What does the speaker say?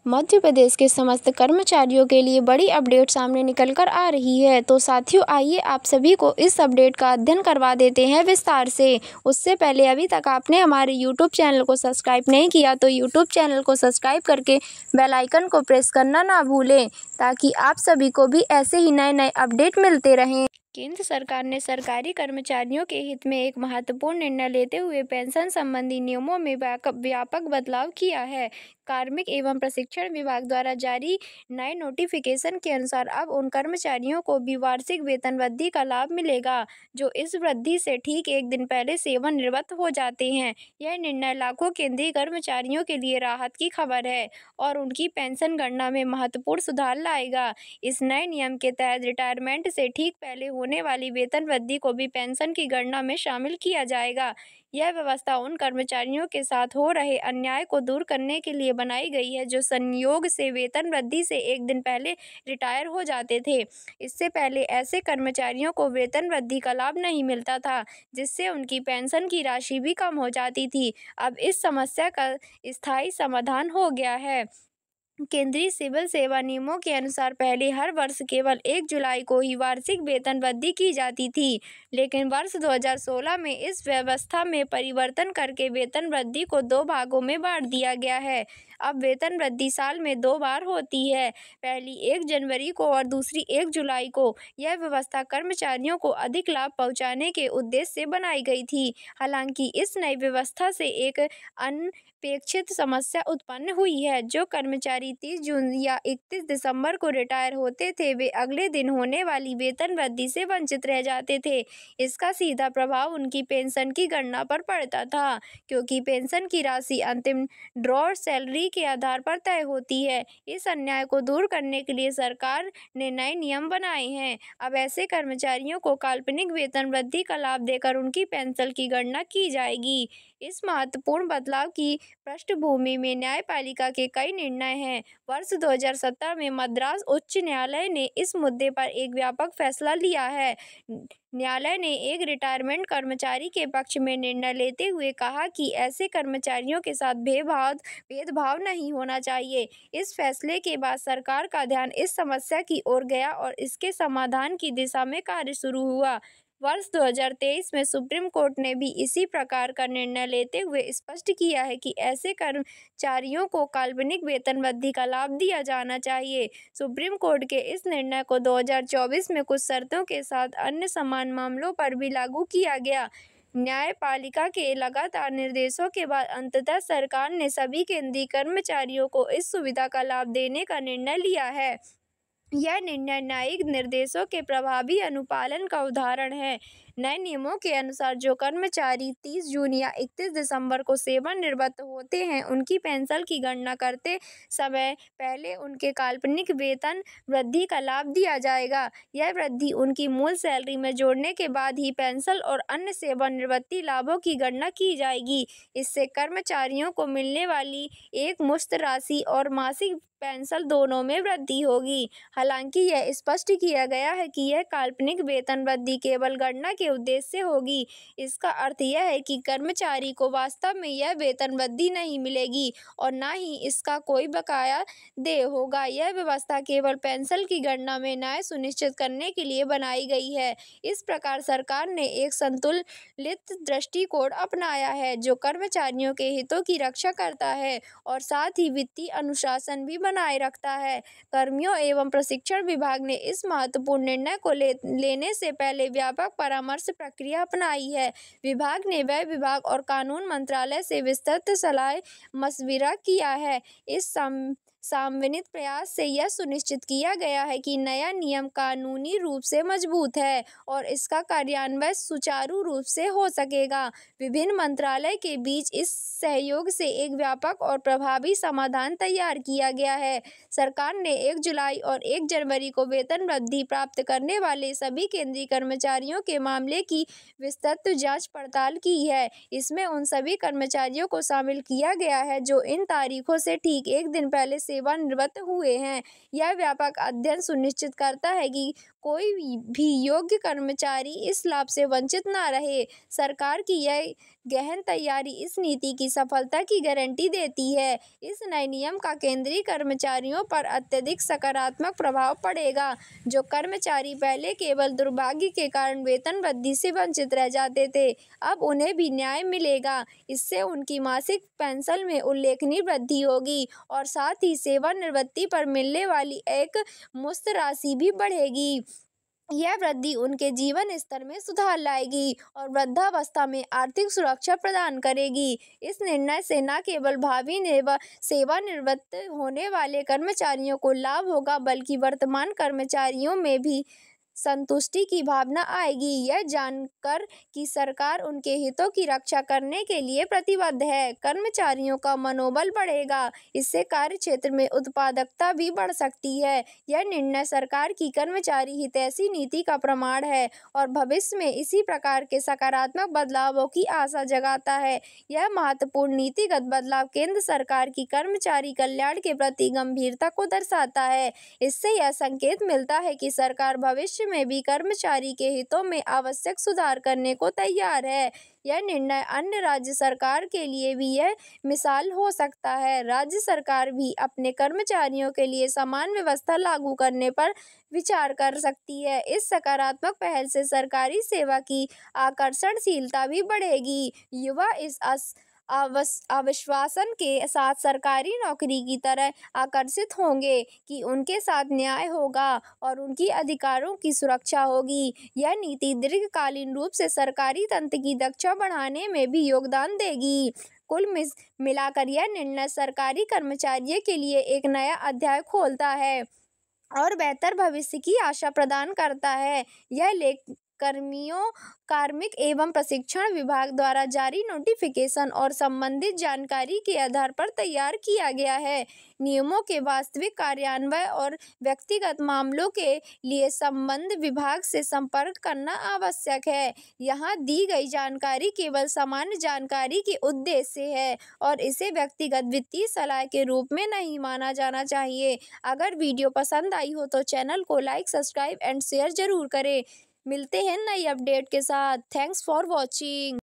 मध्य प्रदेश के समस्त कर्मचारियों के लिए बड़ी अपडेट सामने निकल कर आ रही है। तो साथियों, आइए आप सभी को इस अपडेट का अध्ययन करवा देते हैं विस्तार से। उससे पहले अभी तक आपने हमारे YouTube चैनल को सब्सक्राइब नहीं किया तो YouTube चैनल को सब्सक्राइब करके बेल आइकन को प्रेस करना ना भूलें, ताकि आप सभी को भी ऐसे ही नए नए अपडेट मिलते रहें। केंद्र सरकार ने सरकारी कर्मचारियों के हित में एक महत्वपूर्ण निर्णय लेते हुए पेंशन संबंधी नियमों में व्यापक बदलाव किया है। कार्मिक एवं प्रशिक्षण विभाग द्वारा जारी नए नोटिफिकेशन के अनुसार अब उन कर्मचारियों को भी वार्षिक वेतन वृद्धि का लाभ मिलेगा जो इस वृद्धि से ठीक एक दिन पहले सेवानिवृत्त हो जाते हैं। यह निर्णय लाखों केंद्रीय कर्मचारियों के लिए राहत की खबर है और उनकी पेंशन गणना में महत्वपूर्ण सुधार लाएगा। इस नए नियम के तहत रिटायरमेंट से ठीक पहले होने वाली वेतन वृद्धि को भी पेंशन की गणना में शामिल किया जाएगा। यह व्यवस्था उन कर्मचारियों के साथ हो रहे अन्याय को दूर करने के लिए बनाई गई है जो संयोग से वेतन वृद्धि से एक दिन पहले रिटायर हो जाते थे। इससे पहले ऐसे कर्मचारियों को वेतन वृद्धि का लाभ नहीं मिलता था, जिससे उनकी पेंशन की राशि भी कम हो जाती थी। अब इस समस्या का स्थायी समाधान हो गया है। केंद्रीय सिविल सेवा नियमों के अनुसार पहले हर वर्ष केवल 1 जुलाई को ही वार्षिक वेतन वृद्धि की जाती थी, लेकिन वर्ष 2016 में इस व्यवस्था में परिवर्तन करके वेतन वृद्धि को 2 भागों में बांट दिया गया है। अब वेतन वृद्धि साल में 2 बार होती है, पहली 1 जनवरी को और दूसरी 1 जुलाई को। यह व्यवस्था कर्मचारियों को अधिक लाभ पहुंचाने के उद्देश्य से बनाई गई थी। हालांकि इस नई व्यवस्था से एक अनपेक्षित समस्या उत्पन्न हुई है। जो कर्मचारी 30 जून या 31 दिसंबर को रिटायर होते थे, वे अगले दिन होने वाली वेतन वृद्धि से वंचित रह जाते थे। इसका सीधा प्रभाव उनकी पेंशन की गणना पर पड़ता था, क्योंकि पेंशन की राशि अंतिम ड्रॉ सैलरी के आधार पर तय होती है। इस अन्याय को दूर करने के लिए सरकार ने नए नियम बनाए हैं। अब ऐसे कर्मचारियों को काल्पनिक वेतन वृद्धि का लाभ देकर उनकी पेंशन की गणना की जाएगी। इस महत्वपूर्ण बदलाव की पृष्ठभूमि में न्यायपालिका के कई निर्णय हैं। वर्ष 2017 में मद्रास उच्च न्यायालय ने इस मुद्दे पर एक व्यापक फैसला लिया है। न्यायालय ने एक रिटायरमेंट कर्मचारी के पक्ष में निर्णय लेते हुए कहा कि ऐसे कर्मचारियों के साथ भेदभाव नहीं होना चाहिए। इस फैसले के बाद सरकार का ध्यान इस समस्या की ओर गया और इसके समाधान की दिशा में कार्य शुरू हुआ। वर्ष 2023 में सुप्रीम कोर्ट ने भी इसी प्रकार का निर्णय लेते हुए स्पष्ट किया है कि ऐसे कर्मचारियों को काल्पनिक वेतन वृद्धि का लाभ दिया जाना चाहिए। सुप्रीम कोर्ट के इस निर्णय को 2024 में कुछ शर्तों के साथ अन्य समान मामलों पर भी लागू किया गया। न्यायपालिका के लगातार निर्देशों के बाद अंततः सरकार ने सभी केंद्रीय कर्मचारियों को इस सुविधा का लाभ देने का निर्णय लिया है। यह निर्णय न्यायिक निर्देशों के प्रभावी अनुपालन का उदाहरण है। नए नियमों के अनुसार जो कर्मचारी 30 जून या 31 दिसंबर को सेवानिवृत्त होते हैं, उनकी पेंशन की गणना करते समय पहले उनके काल्पनिक वेतन वृद्धि का लाभ दिया जाएगा। यह वृद्धि उनकी मूल सैलरी में जोड़ने के बाद ही पेंशन और अन्य सेवानिवृत्ति लाभों की गणना की जाएगी। इससे कर्मचारियों को मिलने वाली एक मुश्त राशि और मासिक पेंशन दोनों में वृद्धि होगी। हालांकि यह स्पष्ट किया गया है कि यह काल्पनिक वेतन वृद्धि केवल गणना के उद्देश्य से होगी। इसका अर्थ यह है कि कर्मचारी को वास्तव में यह वेतन वृद्धि नहीं मिलेगी और न ही इसका कोई बकाया देय होगा। यह व्यवस्था केवल पेंशन की गणना में न्याय सुनिश्चित करने के लिए बनाई गई है। इस प्रकार सरकार ने एक संतुलित दृष्टिकोण अपनाया है जो कर्मचारियों के हितों की रक्षा करता है और साथ ही वित्तीय अनुशासन भी बनाए रखता है। कर्मियों एवं प्रशिक्षण विभाग ने इस महत्वपूर्ण निर्णय को लेने से पहले व्यापक परामर्श प्रक्रिया अपनाई है। विभाग ने व्यय विभाग और कानून मंत्रालय से विस्तृत सलाह मशविरा किया है। इस समन्वित प्रयास से यह सुनिश्चित किया गया है कि नया नियम कानूनी रूप से मजबूत है और इसका कार्यान्वयन सुचारू रूप से हो सकेगा। विभिन्न मंत्रालय के बीच इस सहयोग से एक व्यापक और प्रभावी समाधान तैयार किया गया है। सरकार ने 1 जुलाई और 1 जनवरी को वेतन वृद्धि प्राप्त करने वाले सभी केंद्रीय कर्मचारियों के मामले की विस्तृत जांच पड़ताल की है। इसमें उन सभी कर्मचारियों को शामिल किया गया है जो इन तारीखों से ठीक एक दिन पहले सेवानिवृत्त हुए हैं। यह व्यापक अध्ययन सुनिश्चित करता है कि कोई भी योग्य कर्मचारी इस लाभ से वंचित न रहे। सरकार की यह गहन तैयारी इस नीति की सफलता की गारंटी देती है। इस नए नियम का केंद्रीय कर्मचारियों पर अत्यधिक सकारात्मक प्रभाव पड़ेगा। जो कर्मचारी पहले केवल दुर्भाग्य के कारण वेतन वृद्धि से वंचित रह जाते थे, अब उन्हें भी न्याय मिलेगा। इससे उनकी मासिक पेंशन में उल्लेखनीय वृद्धि होगी और साथ ही सेवानिवृत्ति पर मिलने वाली एक मुश्त राशि भी बढ़ेगी। यह वृद्धि उनके जीवन स्तर में सुधार लाएगी और वृद्धावस्था में आर्थिक सुरक्षा प्रदान करेगी। इस निर्णय से न केवल भावी सेवानिवृत्त होने वाले कर्मचारियों को लाभ होगा, बल्कि वर्तमान कर्मचारियों में भी संतुष्टि की भावना आएगी, यह जानकर कि सरकार उनके हितों की रक्षा करने के लिए प्रतिबद्ध है। कर्मचारियों का मनोबल बढ़ेगा, इससे कार्यक्षेत्र में उत्पादकता भी बढ़ सकती है। यह निर्णय सरकार की कर्मचारी हितैषी नीति का प्रमाण है और भविष्य में इसी प्रकार के सकारात्मक बदलावों की आशा जगाता है। यह महत्वपूर्ण नीतिगत बदलाव केंद्र सरकार की कर्मचारी कल्याण के प्रति गंभीरता को दर्शाता है। इससे यह संकेत मिलता है कि सरकार भविष्य में भी कर्मचारी के हितों में आवश्यक सुधार करने को तैयार है। यह निर्णय अन्य राज्य सरकार के लिए भी यह मिसाल हो सकता है। राज्य सरकार भी अपने कर्मचारियों के लिए समान व्यवस्था लागू करने पर विचार कर सकती है। इस सकारात्मक पहल से सरकारी सेवा की आकर्षणशीलता भी बढ़ेगी। युवा इस आश्वासन के साथ सरकारी नौकरी की तरह आकर्षित होंगे कि उनके साथ न्याय होगा और उनकी अधिकारों की सुरक्षा होगी। यह नीति दीर्घकालीन रूप से सरकारी तंत्र की दक्षता बढ़ाने में भी योगदान देगी। कुल मिलाकर यह निर्णय सरकारी कर्मचारियों के लिए एक नया अध्याय खोलता है और बेहतर भविष्य की आशा प्रदान करता है। यह लेख कार्मिक एवं प्रशिक्षण विभाग द्वारा जारी नोटिफिकेशन और संबंधित जानकारी के आधार पर तैयार किया गया है। नियमों के वास्तविक कार्यान्वयन और व्यक्तिगत मामलों के लिए संबद्ध विभाग से संपर्क करना आवश्यक है। यहाँ दी गई जानकारी केवल सामान्य जानकारी के उद्देश्य से है और इसे व्यक्तिगत वित्तीय सलाह के रूप में नहीं माना जाना चाहिए। अगर वीडियो पसंद आई हो तो चैनल को लाइक, सब्सक्राइब एंड शेयर जरूर करें। मिलते हैं नई अपडेट के साथ। Thanks for watching.